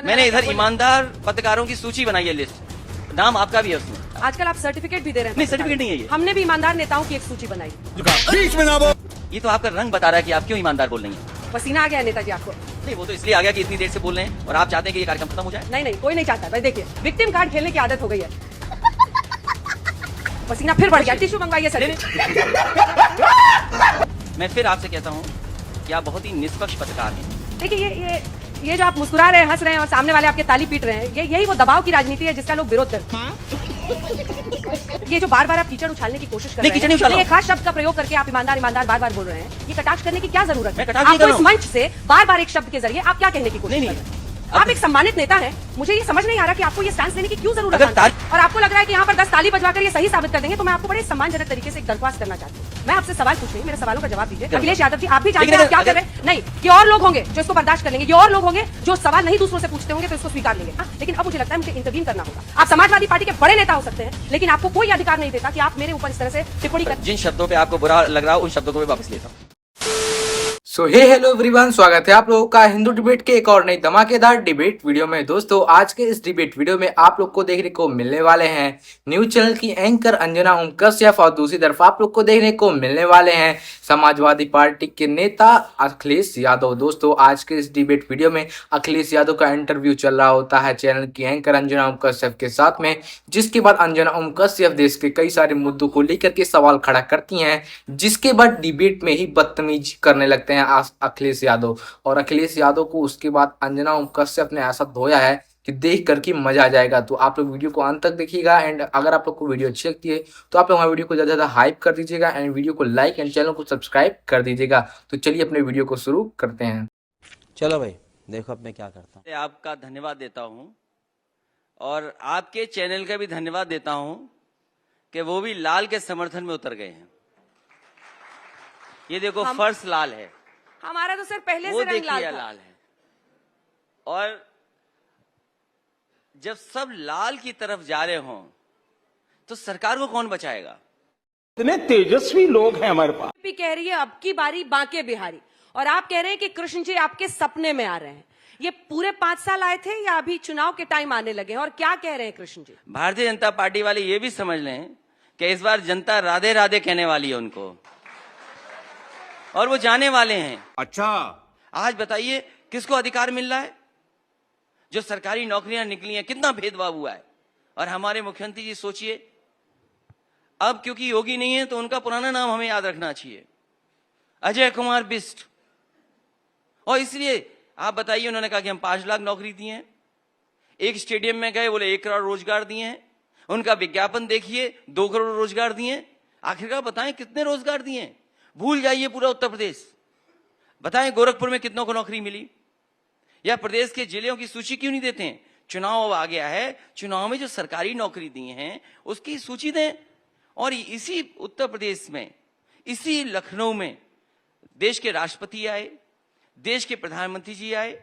मैंने इधर ईमानदार पत्रकारों की सूची बनाई है, लिस्ट, नाम आपका भी है उसमें। आजकल आप सर्टिफिकेट भी दे रहे हैं। नहीं, सर्टिफिकेट नहीं है ये। हमने भी ईमानदार नेताओं की एक सूची बनाई। बीच में ना बोल। ये तो आपका रंग बता रहा है कि आप क्यों ईमानदार बोल रही हैं। पसीना आ गया है नेताजी आपको? नहीं, वो तो इसलिए आ गया कि इतनी देर से बोल रहे हैं और आप चाहते हैं कि ये कार्यक्रम खत्म हो जाए। नहीं, कोई नहीं चाहता। भाई देखिए, विक्टिम कार्ड खेलने की आदत हो गई है। पसीना फिर बढ़ गया, टिश्यू मंगवाइए सर। मैं फिर आपसे कहता हूँ कि आप बहुत ही निष्पक्ष पत्रकार हैं। देखिए, ये जो आप मुस्कुरा रहे हैं, हंस रहे हैं और सामने वाले आपके ताली पीट रहे हैं, यही वो दबाव की राजनीति है जिसका लोग विरोध करते हैं। ये जो बार बार आप कीचड़ उछालने की कोशिश कर रहे हैं, एक खास शब्द का प्रयोग करके आप ईमानदार बार बार बोल रहे हैं, ये कटाक्ष करने की क्या जरूरत है? आपको इस मंच से बार बार एक शब्द के जरिए आप क्या कहने की कोशिश कर रहे हैं? आप एक सम्मानित नेता हैं, मुझे ये समझ नहीं आ रहा कि आपको ये स्टैंड लेने की क्यों जरूरत है। और आपको लग रहा है कि यहाँ पर 10 ताली बजवाकर ये सही साबित कर देंगे, तो मैं आपको बड़े सम्मानजनक तरीके से एक दरख्वास्त करना चाहती हूँ। मैं आपसे सवाल पूछ रही हूँ, मेरे सवालों का जवाब दीजिए। अखिलेश यादव जी, आप भी जानते हैं आप क्या कर रहे हैं। नहीं, ये और लोग होंगे जो इसको बर्दाश्त कर लेंगे, ये और लोग होंगे जो सवाल नहीं दूसरों से पूछते होंगे तो इसको स्वीकार लेंगे। लेकिन अब मुझे लगता है मुझे इंटरवीन करना होगा। आप समाजवादी पार्टी के बड़े नेता हो सकते हैं, लेकिन आपको कोई अधिकार नहीं देता कि आप मेरे ऊपर इस तरह से टिप्पणी करें। जिन शब्दों पे आपको बुरा लग रहा हो उन शब्दों को मैं वापस लेता हूँ। सो हे हेलो एवरीवन, स्वागत है आप लोगों का हिंदू डिबेट के एक और नई धमाकेदार डिबेट वीडियो में। दोस्तों, आज के इस डिबेट वीडियो में आप लोग को देखने को मिलने वाले हैं न्यूज चैनल की एंकर अंजना ओम कश्यप और दूसरी तरफ आप लोग को देखने को मिलने वाले हैं समाजवादी पार्टी के नेता अखिलेश यादव। दोस्तों, आज के इस डिबेट वीडियो में अखिलेश यादव का इंटरव्यू चल रहा होता है चैनल की एंकर अंजना ओम कश्यप के साथ में, जिसके बाद अंजना ओम कश्यप देश के कई सारे मुद्दों को लेकर के सवाल खड़ा करती हैं, जिसके बाद डिबेट में ही बदतमीजी करने लगते हैं अखिलेश यादव। और अखिलेश यादव को उसके बाद अंजना ओम कश्यप ने ऐसा धोया है कि देख करके मजा आ जाएगा। तो आप लोग वीडियो को अंत तक देखिएगा एंड अगर आप लोग को वीडियो अच्छी लगती है तो आप लोग हमारे वीडियो को ज्यादा ज्यादा हाइप कर दीजिएगा एंड वीडियो को लाइक एंड चैनल को सब्सक्राइब कर दीजिएगा। तो चलिए अपने वीडियो को शुरू करते हैं। चलो भाई, देखो अब मैं क्या करता हूँ। आपका धन्यवाद देता हूँ और आपके चैनल का भी धन्यवाद देता हूँ कि वो भी लाल के समर्थन में उतर गए हैं। ये देखो, फर्श लाल है, हमारा तो सर पहले वो से रंग देखिए लाल लाल है। और जब सब लाल की तरफ जा रहे हों तो सरकार को कौन बचाएगा? इतने तेजस्वी लोग हैं हमारे पास। भी कह रही है अब की बारी बांके बिहारी, और आप कह रहे हैं कि कृष्ण जी आपके सपने में आ रहे हैं। ये पूरे 5 साल आए थे या अभी चुनाव के टाइम आने लगे हैं? और क्या कह रहे हैं कृष्ण जी? भारतीय जनता पार्टी वाले ये भी समझ लें कि इस बार जनता राधे राधे कहने वाली है उनको, और वो जाने वाले हैं। अच्छा, आज बताइए किसको अधिकार मिल रहा है? जो सरकारी नौकरियां निकली हैं, कितना भेदभाव हुआ है। और हमारे मुख्यमंत्री जी सोचिए, अब क्योंकि योगी नहीं है तो उनका पुराना नाम हमें याद रखना चाहिए, अजय कुमार बिष्ट। और इसलिए आप बताइए, उन्होंने कहा कि हम 5 लाख नौकरी दिए हैं। एक स्टेडियम में गए, बोले 1 करोड़ रोजगार दिए हैं। उनका विज्ञापन देखिए, 2 करोड़ रोजगार दिए हैं। आखिरकार बताएं कितने रोजगार दिए हैं? भूल जाइए पूरा उत्तर प्रदेश। बताएं गोरखपुर में कितनों को नौकरी मिली? या प्रदेश के जिलों की सूची क्यों नहीं देते हैं? चुनाव आ गया है, चुनाव में जो सरकारी नौकरी दी हैं उसकी सूची दें। और इसी उत्तर प्रदेश में, इसी लखनऊ में देश के राष्ट्रपति आए, देश के प्रधानमंत्री जी आए,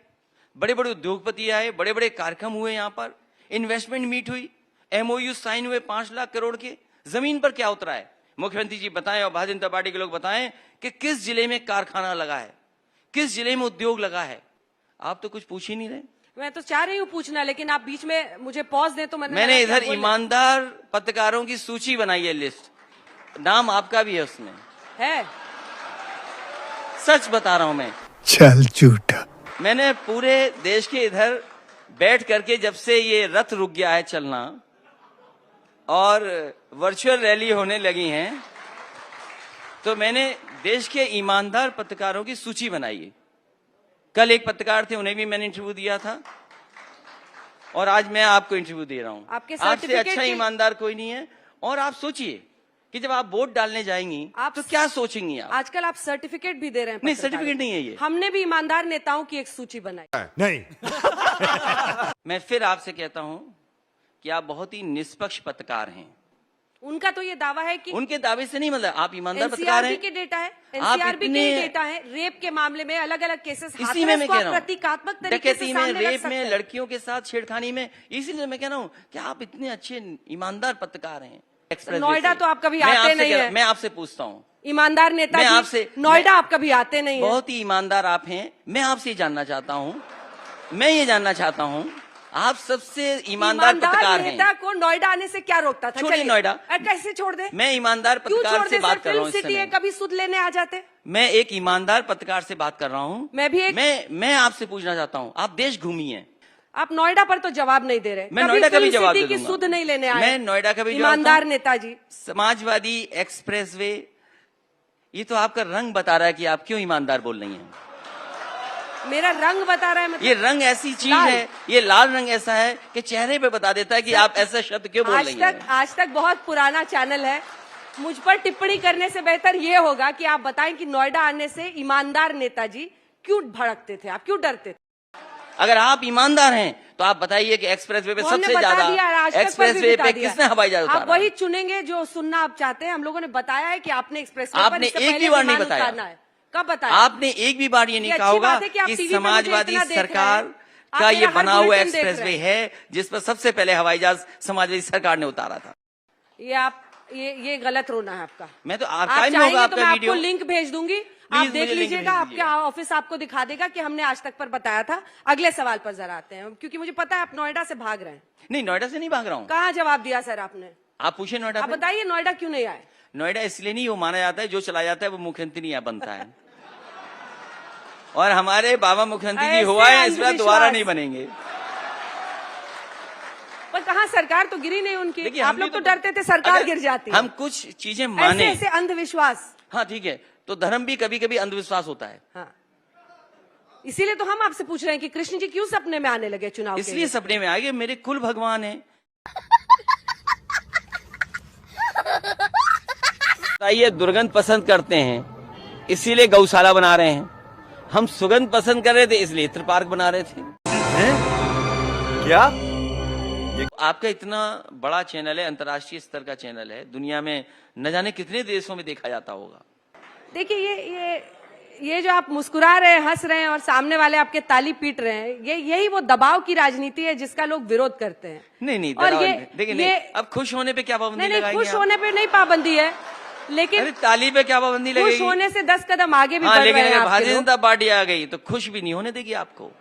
बड़े बड़े उद्योगपति आए, बड़े बड़े कार्यक्रम हुए, यहाँ पर इन्वेस्टमेंट मीट हुई, MOU साइन हुए 5 लाख करोड़ के। जमीन पर क्या उतरा है? मुख्यमंत्री जी बताएं और भारतीय जनता पार्टी के लोग बताएं कि किस जिले में कारखाना लगा है, किस जिले में उद्योग लगा है। आप तो कुछ पूछ ही नहीं रहे। मैं तो चाह रही हूँ पूछना, लेकिन आप बीच में मुझे पॉज दें तो मैंने इधर ईमानदार पत्रकारों की सूची बनाई है, लिस्ट, नाम आपका भी है उसमें। है, सच बता रहा हूं मैं। चल झूठा। मैंने पूरे देश के इधर बैठ करके, जब से ये रथ रुक गया है चलना और वर्चुअल रैली होने लगी हैं, तो मैंने देश के ईमानदार पत्रकारों की सूची बनाई है। कल एक पत्रकार थे, उन्हें भी मैंने इंटरव्यू दिया था, और आज मैं आपको इंटरव्यू दे रहा हूं। आपसे अच्छा ईमानदार कोई नहीं है। और आप सोचिए कि जब आप वोट डालने जाएंगी तो क्या सोचेंगी आप? आजकल आप सर्टिफिकेट भी दे रहे हैं। नहीं, सर्टिफिकेट नहीं है ये। हमने भी ईमानदार नेताओं की एक सूची बनाई। नहीं। मैं फिर आपसे कहता हूं कि आप बहुत ही निष्पक्ष पत्रकार हैं। उनका तो ये दावा है कि उनके दावे से नहीं, मतलब आप ईमानदार पत्रकार हैं। के डेटा है, NCRB के डेटा है, रेप के मामले में अलग अलग केसेस, इसी में मैं कह रहा हूँ, प्रतीकात्मक तरीके से डकैती में, रेप में, लड़कियों के साथ छेड़खानी में। इसीलिए मैं कह रहा हूँ कि आप इतने अच्छे ईमानदार पत्रकार हैं। नोएडा तो आप कभी आते नहीं है। मैं आपसे पूछता हूँ, ईमानदार नेता, मैं आपसे, नोएडा आप कभी आते नहीं है। बहुत ही ईमानदार आप हैं। मैं आपसे जानना चाहता हूँ मैं ये जानना चाहता हूं, आप सबसे ईमानदार पत्रकार हैं। नेता को नोएडा आने से क्या रोकता था? छोड़िए चलिए। नोएडा। कैसे छोड़ दे? मैं ईमानदार क्यों पत्रकार छोड़ से दे बात सर? कर रहा हूँ फिल्म इस सिटी है, समय। कभी सुध लेने आ जाते। मैं एक ईमानदार पत्रकार से बात कर रहा हूँ। मैं भी एक- मैं आपसे पूछना चाहता हूँ, आप देश घूमी हैं। आप नोएडा पर तो जवाब नहीं दे रहे। मैं नोएडा का भी जवाब दे की दूंगा। सुध नहीं लेने आए। मैं नोएडा का भी जवाब ईमानदार दूं। नेताजी। समाजवादी एक्सप्रेसवे, ये तो आपका रंग बता रहा है कि आप क्यों ईमानदार बोल रही हैं। मेरा रंग बता रहा है मतलब। ये रंग ऐसी चीज लाल। है, ये लाल रंग ऐसा है कि चेहरे पे बता देता है कि आप ऐसा शब्द क्यों बोल रही हैं। आज तक बहुत पुराना चैनल है। मुझ पर टिप्पणी करने से बेहतर ये होगा कि आप बताएं कि नोएडा आने से ईमानदार नेताजी क्यों भड़कते थे, आप क्यों डरते थे? अगर आप ईमानदार हैं तो आप बताइए कि एक्सप्रेसवे पे वो हमने सबसे बता ज्यादा दिया, आज तक पर भी एक्सप्रेसवे बता पे दिया। किसने हवाई जहाज उतारा? आप वही चुनेंगे जो सुनना आप चाहते हैं। हम लोगों ने बताया है कि आपने एक्सप्रेसवे पर आपने इससे एक पहले भी बार नहीं विमान बताया। उतारना है। कब बताया? आपने एक भी बार ये नहीं ये कहा अच्छी होगा बात है कि आप कि टीवी पे मुझे समाजवादी इतना देख रहे सरकार हैं। आप का मेरा ये हर बना हुआ बुलेटिन देख एक्सप्रेसवे रहे हैं। है जिस पर सबसे पहले हवाई जहाज समाजवादी सरकार ने उतारा था। ये गलत रोना है आपका। मैं तो आप आर्काइव में चाहेंगे होगा तो मैं आपका आपको वीडियो। लिंक भेज दूंगी, आप प्लीज देख मुझे लिंक लीजिएगा। भेज आपके दीजिएगा। ऑफिस आपको दिखा देगा कि हमने आज तक पर बताया था। अगले सवाल पर जरा आते हैं, क्योंकि मुझे पता है आप नोएडा से भाग रहे हैं। नहीं, नोएडा से नहीं भाग रहा हूँ। कहाँ जवाब दिया सर आपने? आप पूछे नोएडा आप पे। बताइए नोएडा क्यों नहीं आए? नोएडा इसलिए नहीं, वो माना जाता है जो चला जाता है वो मुख्यमंत्री यहाँ बनता है। और हमारे बाबा मुख्यमंत्री जी ऐसे हुआ है, इस बार दोबारा अंधविश्वास। नहीं बनेंगे। पर कहाँ, सरकार तो गिरी नहीं उनकी। देखिए, आप हम लोग भी तो डरते थे सरकार अगर गिर जाती। हम कुछ चीजें ऐसे माने। ऐसे अंधविश्वास। हाँ ठीक है, तो धर्म भी कभी कभी अंधविश्वास होता है। हाँ, इसीलिए तो हम आपसे पूछ रहे हैं कि कृष्ण जी क्यों सपने में आने लगे चुनाव के इसलिए लिए? सपने में आ गए, मेरे कुल भगवान है। ये दुर्गंध पसंद करते हैं इसीलिए गौशाला बना रहे हैं। हम सुगंध पसंद कर रहे थे इसलिए इत्र पार्क बना रहे थे। क्या? आपका इतना बड़ा चैनल है, अंतर्राष्ट्रीय स्तर का चैनल है, दुनिया में न जाने कितने देशों में देखा जाता होगा। देखिए ये जो आप मुस्कुरा रहे हैं, हंस रहे हैं और सामने वाले आपके ताली पीट रहे हैं, यही वो दबाव की राजनीति है जिसका लोग विरोध करते हैं। नहीं और दबाव ये- नहीं। देखिए ये- नहीं, अब खुश होने पे क्या पाबंदी नहीं, लगाएंगे खुश आप? होने पे नहीं पाबंदी है, लेकिन अरे ताली पे क्या पाबंदी खुश लगेगी? होने से 10 कदम आगे भी हाँ, बढ़ लेकिन रहे हैं अगर आपके भारतीय लोग। जनता पार्टी आ गई तो खुश भी नहीं होने देगी आपको।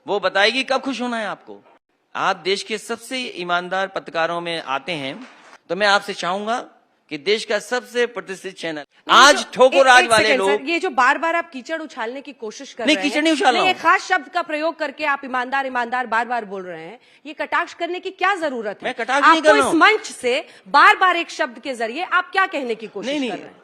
वो बताएगी कब खुश होना है आपको। आप देश के सबसे ईमानदार पत्रकारों में आते हैं, तो मैं आपसे चाहूंगा कि देश का सबसे प्रतिष्ठित चैनल आज ठोको राज वाले सेकंड लोग। सर, ये जो बार बार आप कीचड़ उछालने की कोशिश कर नहीं, रहे हैं, कीचड़ नहीं उछाल रहा एक हूं। खास शब्द का प्रयोग करके आप ईमानदार ईमानदार बार बार बोल रहे हैं, ये कटाक्ष करने की क्या जरूरत है? मैं कटाक्ष नहीं कर आपको रहा इस हूं। मंच से बार बार एक शब्द के जरिए आप क्या कहने की कोशिश नहीं, कर रहे हैं?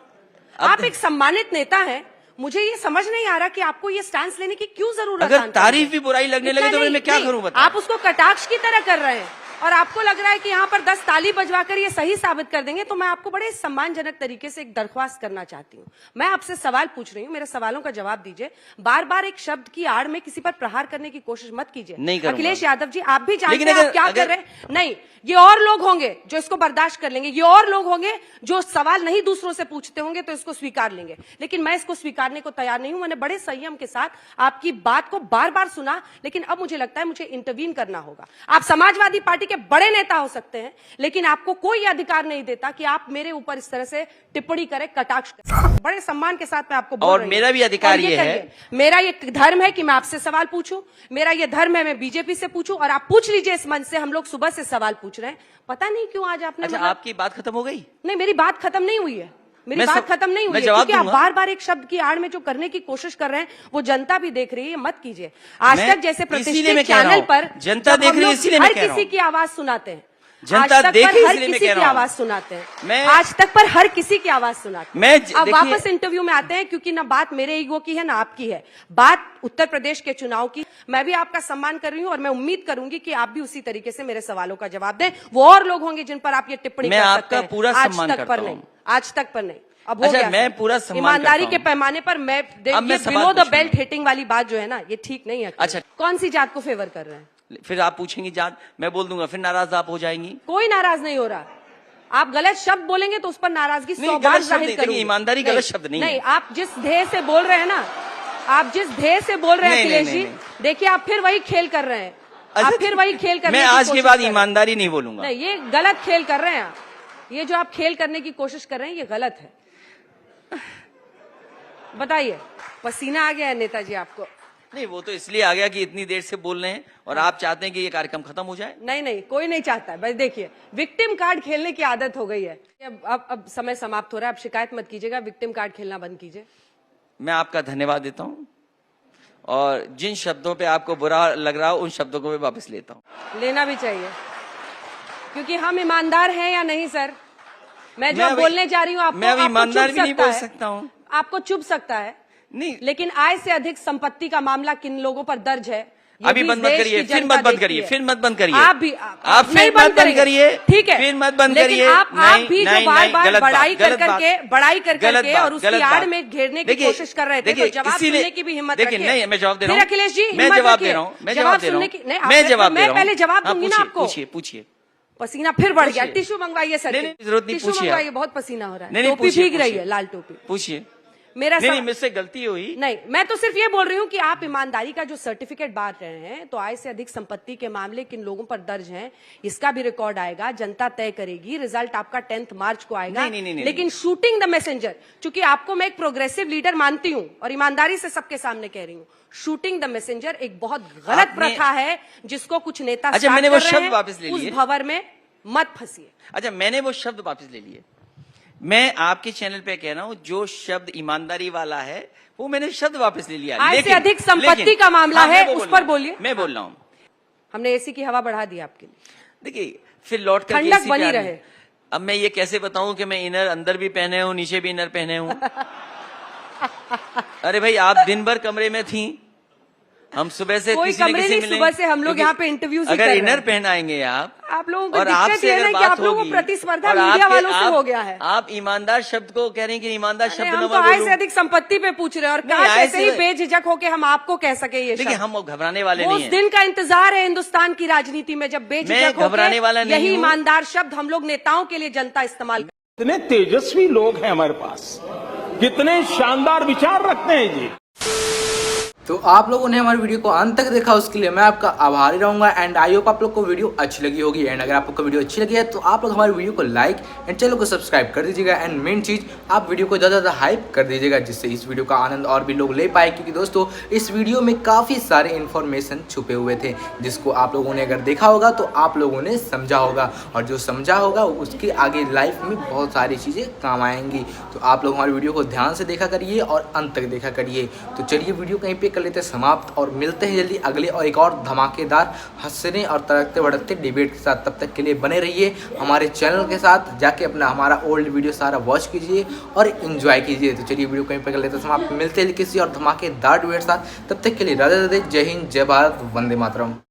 अब- आप एक सम्मानित नेता हैं, मुझे ये समझ नहीं आ रहा कि आपको ये स्टैंड लेने की क्यों जरूरत है? अगर तारीफ भी बुराई लगने लगे तो मैं क्या करूं बताएं? आप उसको कटाक्ष की तरह कर रहे हैं और आपको लग रहा है कि यहाँ पर 10 ताली बजवाकर ये सही साबित कर देंगे। तो मैं आपको बड़े सम्मानजनक तरीके से एक दरख्वास्त करना चाहती हूँ। मैं आपसे सवाल पूछ रही हूँ, मेरे सवालों का जवाब दीजिए। बार बार एक शब्द की आड़ में किसी पर प्रहार करने की कोशिश मत कीजिए। नहीं करूंगा। अखिलेश यादव जी, आप भी जानते लेकिन हैं अगर- आप क्या अगर- कर रहे हैं। नहीं, ये और लोग होंगे जो इसको बर्दाश्त कर लेंगे, ये और लोग होंगे जो सवाल नहीं दूसरों से पूछते होंगे तो इसको स्वीकार लेंगे, लेकिन मैं इसको स्वीकारने को तैयार नहीं हूं। मैंने बड़े संयम के साथ आपकी बात को बार बार सुना, लेकिन अब मुझे लगता है मुझे इंटरवीन करना होगा। आप समाजवादी पार्टी के बड़े नेता हो सकते हैं, लेकिन आपको कोई अधिकार नहीं देता कि आप मेरे ऊपर इस तरह से टिप्पणी करें, कटाक्ष करें। बड़े सम्मान के साथ मैं आपको बोल और रही हूं। मेरा भी अधिकार और ये है। करिए, मेरा ये धर्म है कि मैं आपसे सवाल पूछूं, मेरा ये धर्म है मैं बीजेपी से पूछूं, और आप पूछ लीजिए इस मंच से। हम लोग सुबह से सवाल पूछ रहे हैं, पता नहीं क्यों आज आपने अच्छा, मतलब- आपकी बात खत्म हो गई? नहीं, मेरी बात खत्म नहीं हुई है। मेरी मैं बात सब- खत्म नहीं हुई मैं है, जवाब क्योंकि आप दूंगा। बार बार एक शब्द की आड़ में जो करने की कोशिश कर रहे हैं वो जनता भी देख रही है, मत कीजिए। आज मैं- तक जैसे इसीलिए मैं प्रतिष्ठित कह रहा चैनल हूं, पर जनता जब देख हम रही है, लोग इसीलिए मैं हर कह रहा किसी हूं। की आवाज सुनाते हैं, जनता आज तक देख पर रही है, हर इसलिए मैं किसी कह की रहा हूं। आवाज सुनाते हैं, मैं- आज तक पर हर किसी की आवाज सुनाते मैं हैं। अब देखिए- वापस इंटरव्यू में आते हैं, क्योंकि ना बात मेरे ईगो की है ना आपकी है, बात उत्तर प्रदेश के चुनाव की। मैं भी आपका सम्मान कर रही हूं और मैं उम्मीद करूंगी कि आप भी उसी तरीके से मेरे सवालों का जवाब दें। वो और लोग होंगे जिन पर आप ये टिप्पणी मैं कर आपका सकते हैं, पूरा आज सम्मान तक करता पर हूं। नहीं, आज तक पर नहीं। अब हो अच्छा, गया मैं सर। पूरा सम्मान ईमानदारी करता के हूं। पैमाने पर मैं अब मैं ये सवाल बिलो द पूछूंगा। बेल्ट हिटिंग वाली बात जो है ना, ये ठीक नहीं है। अच्छा। कौन सी जात को फेवर कर रहे हैं? फिर आप पूछेंगी जात, मैं बोल दूंगा, फिर नाराज आप हो जाएंगी। कोई नाराज नहीं हो रहा। आप गलत शब्द बोलेंगे तो उस पर नाराजगी नहीं, 100 गलत बार शब्द जाहिर नहीं, करूंगी। देखिए, ईमानदारी गलत शब्द नहीं है। नहीं, आप जिस ध्येय से बोल रहे हैं ना, आप जिस ध्येय से बोल रहे हैं नहीं, नहीं, अखिलेश जी, नहीं, देखिए आप फिर वही खेल कर रहे हैं। आप अच्छा, फिर वही खेल करने मैं की आज के कोशिश बाद कर रहे हैं। ईमानदारी नहीं बोलूंगा। नहीं, ये गलत खेल कर रहे हैं आप। ये जो आप खेल करने की कोशिश कर रहे हैं ये गलत है। बताइए, पसीना आ गया है नेताजी आपको? नहीं, वो तो इसलिए आ गया कि इतनी देर से बोल रहे हैं और आप चाहते हैं कि ये कार्यक्रम खत्म हो जाए। नहीं नहीं, कोई नहीं चाहता है। बस देखिए, विक्टिम कार्ड खेलने की आदत हो गई है। अब समय समाप्त हो रहा है, अब शिकायत मत कीजिएगा, विक्टिम कार्ड खेलना बंद कीजिए। मैं आपका धन्यवाद देता हूं और जिन शब्दों पे आपको बुरा लग रहा हो उन शब्दों को मैं वापस लेता हूं। लेना भी चाहिए, क्योंकि हम ईमानदार हैं या नहीं सर। मैं जो मैं अभी- बोलने जा रही हूँ मैं अभी आपको ईमानदार चुभ भी नहीं सकता बोल है। सकता हूँ। आपको चुभ सकता है, नहीं, लेकिन आय से अधिक संपत्ति का मामला किन लोगों पर दर्ज है, ये अभी भी बंद इस मत देश करिए, की फिर जनता मत बंद देखती करिए, है। फिर मत बंद करिए। आप भी आप नहीं फिर मत बंद करेंगे। करिए, ठीक है, फिर मत बंद लेकिन करिए। आप भी जो नहीं, बार नहीं, बार गलत बड़ाई बात, कर करके और उसकी गलत आड़ बात। में घेरने की देखिए, कोशिश कर रहे थे, तो देखिए, जवाब इसीलिए- सुनने की भी हिम्मत देखिए, रखिए। नहीं, मैं जवाब दे रहा फिर हूं। अखिलेश जी मैं हिम्मत जवाब रखिए। दे रहा हूं, मैं जवाब जवाब दे रहा सुनने हूं। की नहीं, मैं जवाब दे मैं रहा हूं। पहले जवाब हाँ, दूंगी ना पूछिए, आपको। पूछिए, पूछिए। पसीना फिर बढ़ गया, पूछिए। टिश्यू मंगवाइए सर। नहीं, नहीं, जरूरत नहीं, टिश्यू पूछिए मंगवाइए, आप। बहुत पसीना हो रहा है। नहीं, नहीं, टोपी पूछिए, भीग रही पूछिए। है, लाल टोपी। पूछिए। मेरा नहीं, नहीं, सवाल- मुझसे गलती हुई। नहीं, मैं तो सिर्फ ये बोल रही हूँ कि आप ईमानदारी का जो सर्टिफिकेट बांट रहे हैं, तो आय से अधिक संपत्ति के मामले किन लोगों पर दर्ज हैं, इसका भी रिकॉर्ड आएगा, जनता तय करेगी। रिजल्ट आपका 10 मार्च को आएगा। नहीं, नहीं, नहीं, लेकिन शूटिंग द मैसेंजर, चूंकि आपको मैं एक प्रोग्रेसिव लीडर मानती हूँ और ईमानदारी से सबके सामने कह रही हूँ, शूटिंग द मैसेंजर एक बहुत गलत आपने- प्रथा है, जिसको कुछ नेता अच्छा, स्टार्ट मैंने वो कर रहे शब्द हैं। वापस ले उस लिए। भंवर में मत फंसिए। अच्छा, मैंने वो शब्द वापस ले लिए। मैं आपके चैनल पे कह रहा हूं, जो शब्द ईमानदारी वाला है वो मैंने शब्द वापस ले लिया। आय से अधिक संपत्ति का मामला है, उस पर बोलिए। मैं बोल रहा हूं। हमने एसी की हवा बढ़ा दी आपके लिए, देखिए, फिर लौट कर ठंडक बनी रहे। अब मैं ये कैसे बताऊं कि मैं इनर अंदर भी पहने हूं, नीचे भी इनर पहने हूं। अरे भाई, आप दिन भर कमरे में थी, हम सुबह से कोई किसी न कमरे किसी नहीं, मिले। सुबह से हम लोग क्योंकि यहाँ पे इंटरव्यूज ही अगर कर रहे इनर हैं। पहनाएंगे आप लोगों को और दिक्कत आपसे ये अगर है कि बात आप लोगों को होगी प्रतिस्पर्धा और मीडिया आपके- वालों से आप- हो गया है। आप ईमानदार शब्द को कह रहे हैं कि ईमानदार शब्द हम न तो मैं आय बोलूं। से अधिक संपत्ति पे पूछ रहे हैं और नहीं, काश आय ऐसे से- ही बेझिझक होके हम आपको कह सके ये देखिए, शब्द। हम घबराने वाले वो नहीं उस हैं। दिन का इंतजार है हिंदुस्तान की राजनीति में, जब मैं बेझिझक घबराने वाला होके नहीं यही हूं। ईमानदार शब्द हम लोग नेताओं के लिए जनता इस्तेमाल कितने तेजस्वी लोग हैं हमारे पास, कितने शानदार विचार रखते हैं जी। तो आप लोगों ने हमारी वीडियो को अंत तक देखा, उसके लिए मैं आपका आभारी रहूंगा। एंड आई होप आप लोग को वीडियो अच्छी लगी होगी। एंड अगर आप लोग को वीडियो अच्छी लगी है तो आप लोग हमारी वीडियो को लाइक एंड चैनल को सब्सक्राइब कर दीजिएगा। एंड मेन चीज, आप वीडियो को ज़्यादा ज़्यादा हाइप कर दीजिएगा, जिससे इस वीडियो का आनंद और भी लोग ले पाए। क्योंकि दोस्तों, इस वीडियो में काफ़ी सारे इन्फॉर्मेशन छुपे हुए थे, जिसको आप लोगों ने अगर देखा होगा तो आप लोगों ने समझा होगा, और जो समझा होगा उसके आगे लाइफ में बहुत सारी चीज़ें काम आएंगी। तो आप लोग हमारी वीडियो को ध्यान से देखा करिए और अंत तक देखा करिए। तो चलिए, वीडियो कहीं पे कर लेते समाप्त और मिलते हैं जल्दी अगले और एक और धमाकेदार हंसने और तड़कते भड़कते डिबेट के साथ। तब तक के लिए बने रहिए हमारे चैनल के साथ, जाके अपना हमारा ओल्ड वीडियो सारा वॉच कीजिए और एंजॉय कीजिए। तो चलिए, वीडियो कहीं पर कर लेते समाप्त, मिलते हैं किसी और धमाकेदार डिबेट के साथ। तब तक के लिए राधे राधे, जय हिंद, जय भारत, वंदे मातरम।